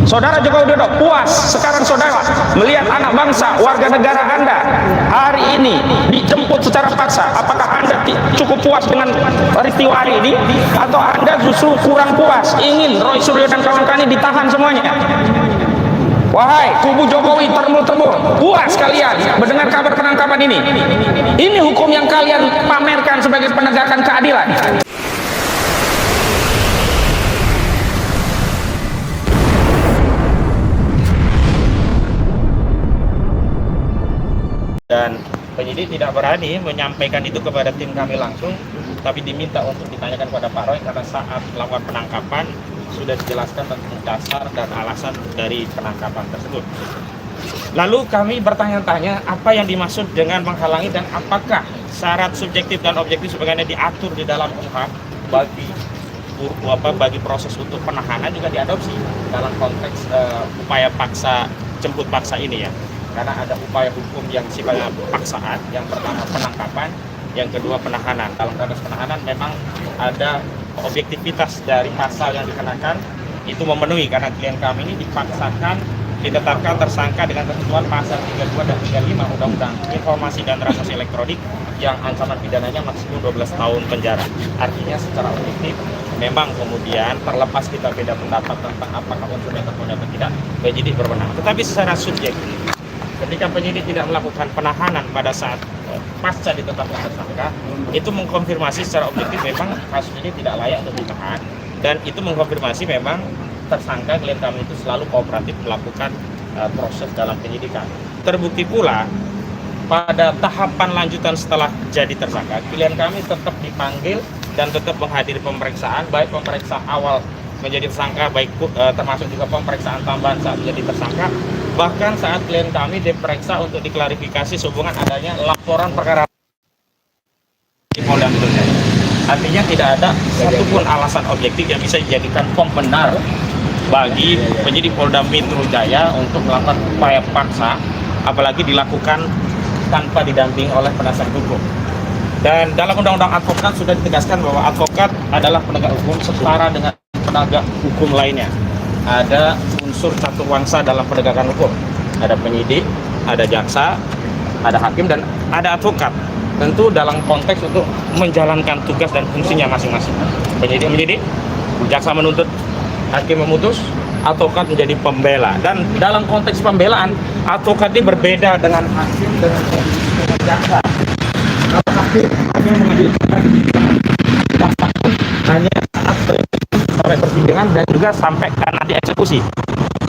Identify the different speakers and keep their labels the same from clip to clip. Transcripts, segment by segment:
Speaker 1: Saudara Joko Widodo puas sekarang saudara melihat anak bangsa warga negara Anda hari ini dijemput secara paksa. Apakah Anda cukup puas dengan peristiwa hari ini, atau Anda justru kurang puas ingin Roy Suryo dan kawan-kawan ditahan semuanya? Wahai kubu Jokowi termul-termul, puas kalian mendengar kabar penangkapan ini? Ini hukum yang kalian pamerkan sebagai penegakan keadilan. Dan penyidik tidak berani menyampaikan itu kepada tim kami langsung, tapi diminta untuk ditanyakan kepada Pak Roy karena saat melakukan penangkapan sudah dijelaskan tentang dasar dan alasan dari penangkapan tersebut. Lalu kami bertanya-tanya apa yang dimaksud dengan menghalangi dan apakah syarat subjektif dan objektif sebagaimana diatur di dalam KUHP bagi proses untuk penahanan juga diadopsi dalam konteks upaya paksa, jemput paksa ini ya. Karena ada upaya hukum yang sifatnya paksaan, yang pertama penangkapan, yang kedua penahanan. Dalam konteks penahanan memang ada objektivitas dari pasal yang dikenakan itu memenuhi, karena klien kami ini dipaksakan ditetapkan tersangka dengan ketentuan pasal 32 dan 35 Undang-Undang Informasi dan Transaksi Elektronik yang ancaman pidananya maksimum 12 tahun penjara. Artinya secara objektif memang kemudian terlepas kita beda pendapat tentang apakah unsurnya terpenuhi atau tidak, penyidik berwenang. Tetapi secara subjektif, ketika penyidik tidak melakukan penahanan pada saat pasca ditetapkan tersangka, itu mengkonfirmasi secara objektif memang kasus ini tidak layak untuk ditahan, dan itu mengkonfirmasi memang tersangka klien kami itu selalu kooperatif melakukan proses dalam penyidikan. Terbukti pula pada tahapan lanjutan setelah jadi tersangka, klien kami tetap dipanggil dan tetap menghadiri pemeriksaan, baik pemeriksaan awal menjadi tersangka, baik termasuk juga pemeriksaan tambahan saat menjadi tersangka. Bahkan saat klien kami diperiksa untuk diklarifikasi sehubungan adanya laporan perkara di Polda Metro Jaya. Artinya tidak ada satupun alasan objektif yang bisa dijadikan pembenar bagi penyidik Polda Metro Jaya untuk melakukan upaya paksa, apalagi dilakukan tanpa didampingi oleh penasihat hukum. Dan dalam Undang-Undang Advokat sudah ditegaskan bahwa advokat adalah penegak hukum setara dengan penegak hukum lainnya. Ada unsur caturwangsa dalam penegakan hukum. Ada penyidik, ada jaksa, ada hakim, dan ada advokat. Tentu dalam konteks untuk menjalankan tugas dan fungsinya masing-masing. Penyidik menyidik, jaksa menuntut, hakim memutus, advokat menjadi pembela. Dan dalam konteks pembelaan, advokat ini berbeda dengan hakim, dengan jaksa. Kalau hakim mengajukan hanya saat sampai persidangan dan juga sampai karena dieksekusi.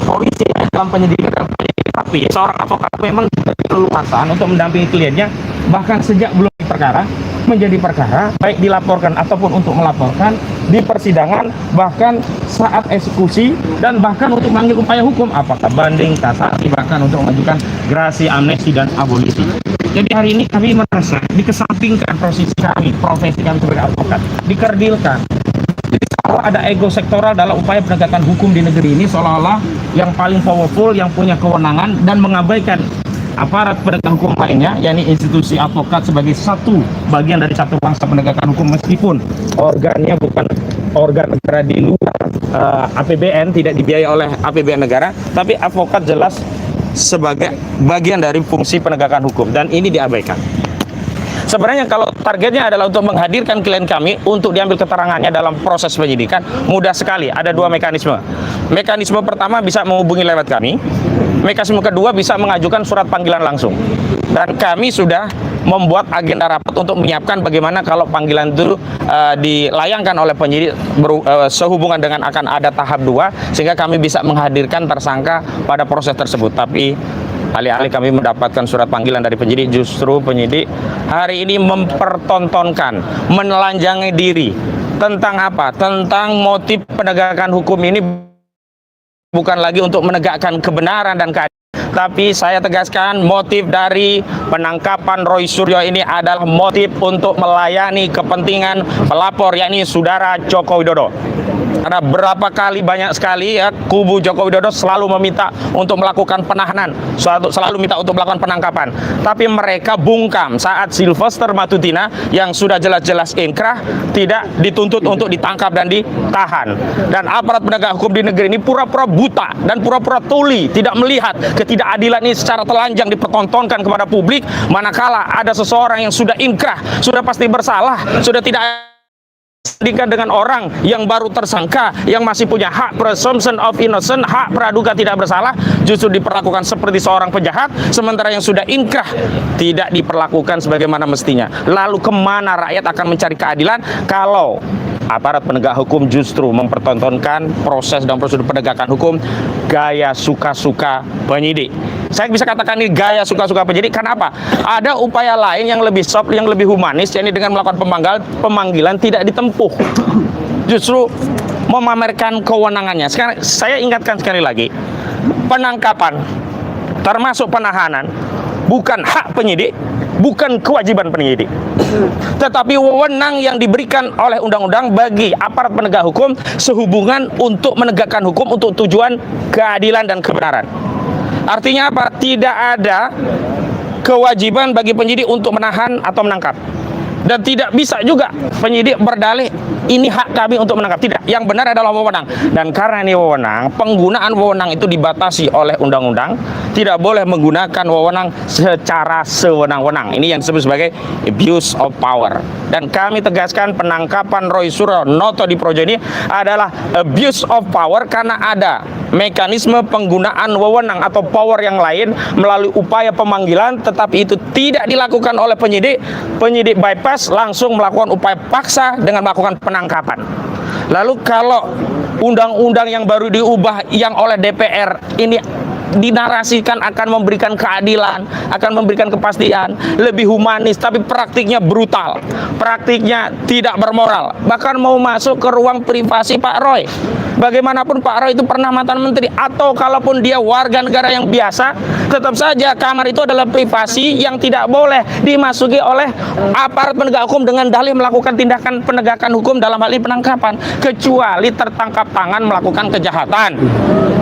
Speaker 1: Polisi dalam penyidikan dan penyidikan, tapi seorang advokat memang berleluasaan untuk mendampingi kliennya bahkan sejak belum perkara menjadi perkara, baik dilaporkan ataupun untuk melaporkan, di persidangan, bahkan saat eksekusi, dan bahkan untuk mengambil upaya hukum apakah banding, kasasi, bahkan untuk mengajukan gerasi, amnesti, dan abolisi. Jadi hari ini kami merasa dikesampingkan posisi kami, profesi kami sebagai advokat, dikerdilkan. Kalau ada ego sektoral dalam upaya penegakan hukum di negeri ini, seolah-olah yang paling powerful, yang punya kewenangan, dan mengabaikan aparat penegak hukum lainnya, yakni institusi advokat sebagai satu bagian dari satu bangsa penegakan hukum, meskipun organnya bukan organ negara di luar APBN, tidak dibiayai oleh APBN negara, tapi advokat jelas sebagai bagian dari fungsi penegakan hukum, dan ini diabaikan. Sebenarnya kalau targetnya adalah untuk menghadirkan klien kami untuk diambil keterangannya dalam proses penyidikan, mudah sekali. Ada dua mekanisme. Mekanisme pertama bisa menghubungi lewat kami. Mekanisme kedua bisa mengajukan surat panggilan langsung. Dan kami sudah membuat agenda rapat untuk menyiapkan bagaimana kalau panggilan itu dilayangkan oleh penyidik sehubungan dengan akan ada tahap 2, sehingga kami bisa menghadirkan tersangka pada proses tersebut. Tapi alih-alih kami mendapatkan surat panggilan dari penyidik, justru penyidik hari ini mempertontonkan, menelanjangi diri. Tentang apa? Tentang motif penegakan hukum ini bukan lagi untuk menegakkan kebenaran dan keadilan. Tapi saya tegaskan, motif dari penangkapan Roy Suryo ini adalah motif untuk melayani kepentingan pelapor, yakni saudara Joko Widodo.
Speaker 2: Karena berapa kali, banyak sekali ya, kubu Joko Widodo selalu meminta untuk melakukan penahanan, selalu minta untuk melakukan penangkapan. Tapi mereka bungkam saat Sylvester Matutina yang sudah jelas-jelas inkrah tidak dituntut untuk ditangkap dan ditahan. Dan aparat penegak hukum di negeri ini pura-pura buta dan pura-pura tuli, tidak melihat ketidakadilan ini secara telanjang dipertontonkan kepada publik, manakala ada seseorang yang sudah inkrah, sudah pasti bersalah, sudah tidak dibandingkan dengan orang yang baru tersangka, yang masih punya hak presumption of innocent, hak praduga tidak bersalah, justru diperlakukan seperti seorang penjahat, sementara yang sudah inkrah tidak diperlakukan sebagaimana mestinya. Lalu kemana rakyat akan mencari keadilan kalau aparat penegak hukum justru mempertontonkan proses dan prosedur penegakan hukum gaya suka-suka penyidik? Saya bisa katakan ini gaya suka-suka penyidik karena apa? Ada upaya lain yang lebih soft, yang lebih humanis, yakni dengan melakukan pemanggilan tidak ditempuh, justru memamerkan kewenangannya. Sekarang saya ingatkan sekali lagi, penangkapan termasuk penahanan bukan hak penyidik, bukan kewajiban penyidik, tetapi wewenang yang diberikan oleh undang-undang bagi aparat penegak hukum sehubungan untuk menegakkan hukum untuk tujuan keadilan dan kebenaran. Artinya apa? Tidak ada kewajiban bagi penyidik untuk menahan atau menangkap. Dan tidak bisa juga penyidik berdalih ini hak kami untuk menangkap. Tidak, yang benar adalah wewenang. Dan karena ini wewenang, penggunaan wewenang itu dibatasi oleh undang-undang. Tidak boleh menggunakan wewenang secara sewenang-wenang. Ini yang disebut sebagai abuse of power. Dan kami tegaskan penangkapan Roy Suryo Noto di Projo ini adalah abuse of power karena ada mekanisme penggunaan wewenang atau power yang lain melalui upaya pemanggilan, tetapi itu tidak dilakukan oleh penyidik. Penyidik bypass, langsung melakukan upaya paksa dengan melakukan penangkapan. Lalu kalau undang-undang yang baru diubah yang oleh DPR ini dinarasikan akan memberikan keadilan, akan memberikan kepastian, lebih humanis, tapi praktiknya brutal, praktiknya tidak bermoral, bahkan mau masuk ke ruang privasi Pak Roy. Bagaimanapun Pak Roy itu pernah mantan menteri, atau kalaupun dia warga negara yang biasa, tetap saja kamar itu adalah privasi yang tidak boleh dimasuki oleh aparat penegak hukum dengan dalih melakukan tindakan penegakan hukum, dalam hal ini penangkapan, kecuali tertangkap tangan melakukan kejahatan.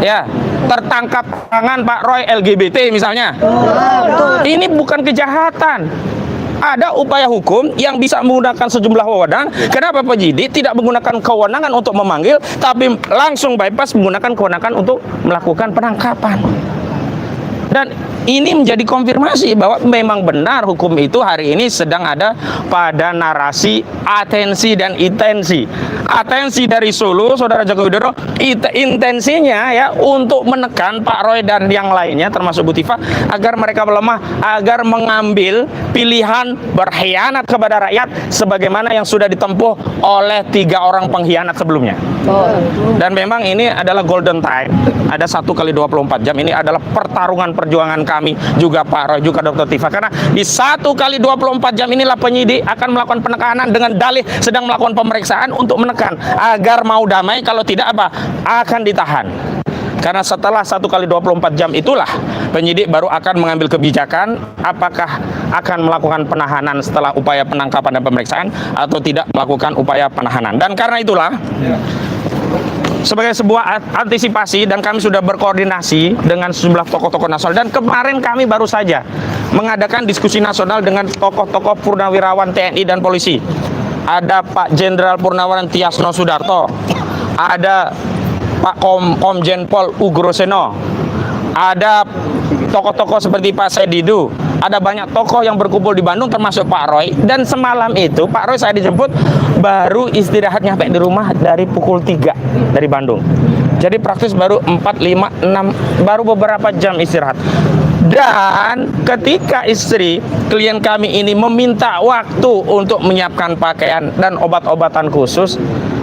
Speaker 2: Ya, tertangkap tangan Pak Roy LGBT misalnya. Ini bukan kejahatan. Ada upaya hukum yang bisa menggunakan sejumlah wewenang. Kenapa penyidik tidak menggunakan kewenangan untuk memanggil, tapi langsung bypass menggunakan kewenangan untuk melakukan penangkapan? Dan ini menjadi konfirmasi bahwa memang benar hukum itu hari ini sedang ada pada narasi atensi dan intensi. Atensi dari Solo, Saudara Joko Widodo, intensinya ya untuk menekan Pak Roy dan yang lainnya termasuk Bu Tifa agar mereka melemah, agar mengambil pilihan berkhianat kepada rakyat sebagaimana yang sudah ditempuh oleh 3 orang pengkhianat sebelumnya. Dan memang ini adalah golden time. Ada 1 kali 24 jam. Ini adalah pertarungan perjuangan kami, juga Pak Roy, juga Dr. Tifa. Karena di 1 kali 24 jam inilah penyidik akan melakukan penekanan dengan dalih sedang melakukan pemeriksaan untuk menekan agar mau damai, kalau tidak apa? Akan ditahan. Karena setelah 1 kali 24 jam itulah penyidik baru akan mengambil kebijakan apakah akan melakukan penahanan setelah upaya penangkapan dan pemeriksaan atau tidak melakukan upaya penahanan. Dan karena itulah sebagai sebuah antisipasi, dan kami sudah berkoordinasi dengan sejumlah tokoh-tokoh nasional, dan kemarin kami baru saja mengadakan diskusi nasional dengan tokoh-tokoh purnawirawan TNI dan polisi. Ada Pak Jenderal Purnawirawan Tiasno Sudarto, ada Pak Komjen Pol Ugroseno, ada tokoh-tokoh seperti Pak Sedidu, ada banyak tokoh yang berkumpul di Bandung termasuk Pak Roy. Dan semalam itu Pak Roy saya dijemput baru istirahat nyampe di rumah dari pukul 3 dari Bandung. Jadi praktis baru 4, 5, 6, baru beberapa jam istirahat. Dan ketika istri klien kami ini meminta waktu untuk menyiapkan pakaian dan obat-obatan khusus,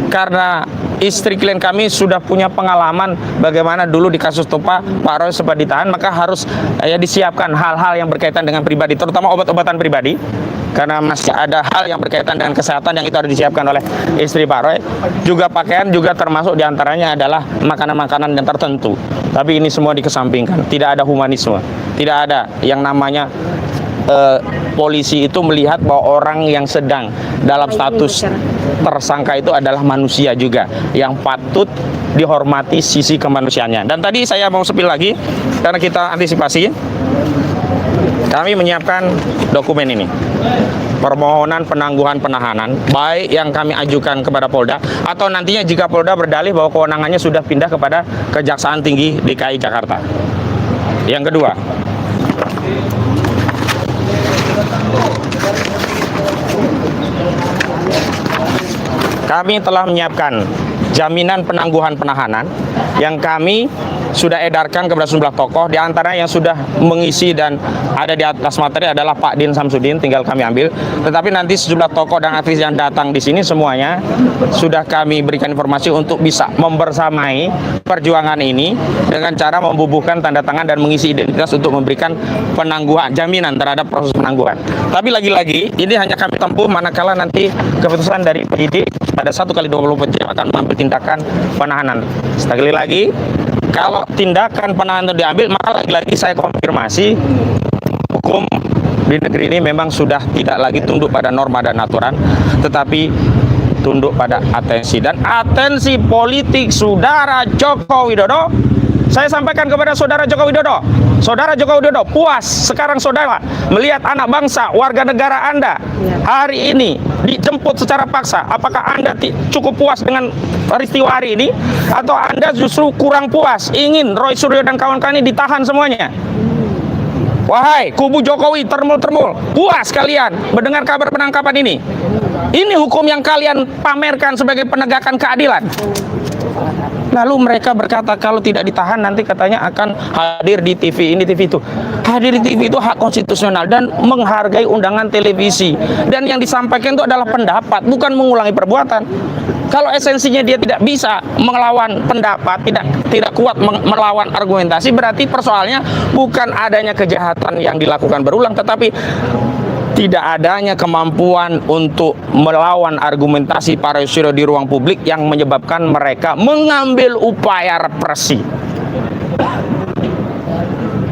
Speaker 2: karena istri klien kami sudah punya pengalaman bagaimana dulu di kasus Tupa Pak Roy sempat ditahan, maka harus ya disiapkan hal-hal yang berkaitan dengan pribadi, terutama obat-obatan pribadi, karena masih ada hal yang berkaitan dengan kesehatan yang itu harus disiapkan oleh istri Pak Roy. Juga pakaian juga termasuk diantaranya adalah makanan-makanan yang tertentu. Tapi ini semua dikesampingkan, tidak ada humanisme, tidak ada yang namanya polisi itu melihat bahwa orang yang sedang dalam status tersangka itu adalah manusia juga yang patut dihormati sisi kemanusiaannya. Dan tadi saya mau sepil lagi karena kita antisipasi, kami menyiapkan dokumen ini, permohonan penangguhan penahanan, baik yang kami ajukan kepada Polda atau nantinya jika Polda berdalih bahwa kewenangannya sudah pindah kepada Kejaksaan Tinggi DKI Jakarta. Yang kedua, kami telah menyiapkan jaminan penangguhan penahanan yang kami sudah edarkan kepada sejumlah tokoh, di antara yang sudah mengisi dan ada di atas materi adalah Pak Din Samsudin, tinggal kami ambil. Tetapi nanti sejumlah tokoh dan aktivis yang datang di sini semuanya sudah kami berikan informasi untuk bisa membersamai perjuangan ini dengan cara membubuhkan tanda tangan dan mengisi identitas untuk memberikan penangguhan, jaminan terhadap proses penangguhan. Tapi lagi-lagi ini hanya kami tempuh manakala nanti keputusan dari penyidik pada 1x24 jam akan mengambil tindakan penahanan. Sekali lagi, kalau tindakan penahanan itu diambil, maka lagi-lagi saya konfirmasi hukum di negeri ini memang sudah tidak lagi tunduk pada norma dan aturan, tetapi tunduk pada atensi dan atensi politik saudara Joko Widodo. Saya sampaikan kepada saudara Joko Widodo, saudara Joko Widodo puas sekarang saudara melihat anak bangsa, warga negara Anda hari ini dijemput secara paksa. Apakah Anda cukup puas dengan peristiwa hari ini, atau Anda justru kurang puas, ingin Roy Suryo dan kawan-kawan ini ditahan semuanya? Wahai kubu Jokowi, termul-termul, puas kalian mendengar kabar penangkapan ini? Ini hukum yang kalian pamerkan sebagai penegakan keadilan. Lalu mereka berkata kalau tidak ditahan nanti katanya akan hadir di TV ini, TV itu. Hadir di TV itu hak konstitusional dan menghargai undangan televisi. Dan yang disampaikan itu adalah pendapat, bukan mengulangi perbuatan. Kalau esensinya dia tidak bisa melawan pendapat, tidak kuat melawan argumentasi, berarti persoalannya bukan adanya kejahatan yang dilakukan berulang, tetapi tidak adanya kemampuan untuk melawan argumentasi para Yusril di ruang publik yang menyebabkan mereka mengambil upaya represi.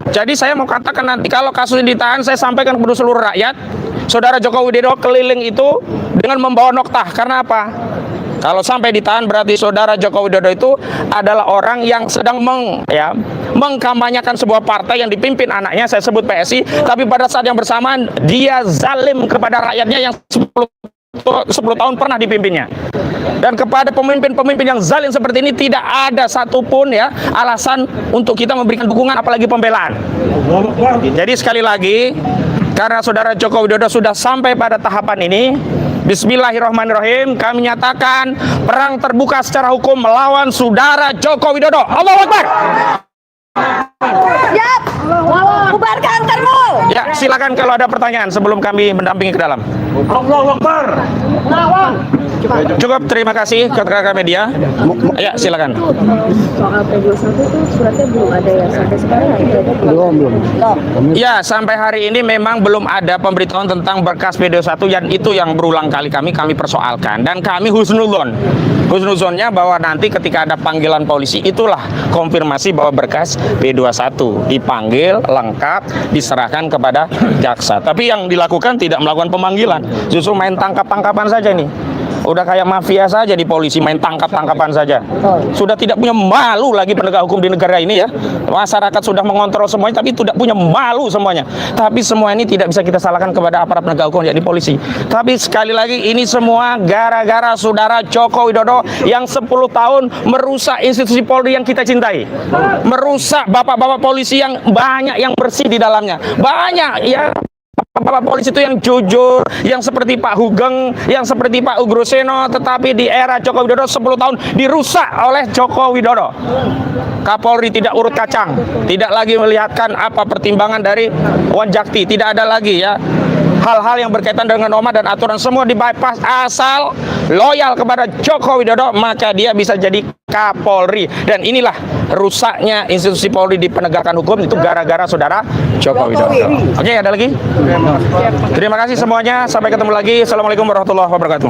Speaker 2: Jadi saya mau katakan nanti kalau kasus ini ditahan, saya sampaikan kepada seluruh rakyat, saudara Joko Widodo keliling itu dengan membawa noktah. Karena apa? Kalau sampai ditahan berarti saudara Joko Widodo itu adalah orang yang sedang mengkampanyekan sebuah partai yang dipimpin anaknya, saya sebut PSI, tapi pada saat yang bersamaan dia zalim kepada rakyatnya yang 10 tahun pernah dipimpinnya. Dan kepada pemimpin-pemimpin yang zalim seperti ini tidak ada satupun alasan untuk kita memberikan dukungan apalagi pembelaan. Jadi sekali lagi, karena saudara Joko Widodo sudah sampai pada tahapan ini, bismillahirrahmanirrahim, kami nyatakan perang terbuka secara hukum melawan saudara Joko Widodo. Allahu Akbar.
Speaker 3: Siap. Bubarkan termul.
Speaker 2: Ya, silakan kalau ada pertanyaan sebelum kami mendampingi ke dalam.
Speaker 4: Allahu Akbar.
Speaker 2: Cukup, terima kasih rekan media. Ya, silakan.
Speaker 3: Soal P21 itu suratnya belum ada ya sampai sekarang ya?
Speaker 4: Belum.
Speaker 2: Ya, sampai hari ini memang belum ada pemberitahuan tentang berkas P21 dan itu yang berulang kali kami persoalkan, dan kami husnuzonnya bahwa nanti ketika ada panggilan polisi itulah konfirmasi bahwa berkas P21 dipanggil lengkap diserahkan kepada jaksa. Tapi yang dilakukan tidak melakukan pemanggilan, justru main tangkap-tangkapan saja nih. Udah kayak mafia saja di polisi, main tangkap-tangkapan saja. Sudah tidak punya malu lagi penegak hukum di negara ini ya. Masyarakat sudah mengontrol semuanya tapi tidak punya malu semuanya. Tapi semua ini tidak bisa kita salahkan kepada aparat penegak hukum yakni polisi. Tapi sekali lagi ini semua gara-gara saudara Joko Widodo yang 10 tahun merusak institusi Polri yang kita cintai. Merusak bapak-bapak polisi yang banyak yang bersih di dalamnya. Banyak ya. Bapak polisi itu yang jujur, yang seperti Pak Hugeng, yang seperti Pak Ugroseno, tetapi di era Joko Widodo 10 tahun dirusak oleh Joko Widodo. Kapolri tidak urut kacang, tidak lagi melihatkan apa pertimbangan dari Wanjakti, tidak ada lagi ya hal-hal yang berkaitan dengan norma dan aturan, semua di bypass. Asal loyal kepada Joko Widodo maka dia bisa jadi Kapolri, dan inilah rusaknya institusi Polri di penegakan hukum itu gara-gara saudara Joko Widodo. Oke, ada lagi? Terima kasih semuanya, sampai ketemu lagi. Assalamualaikum warahmatullahi wabarakatuh.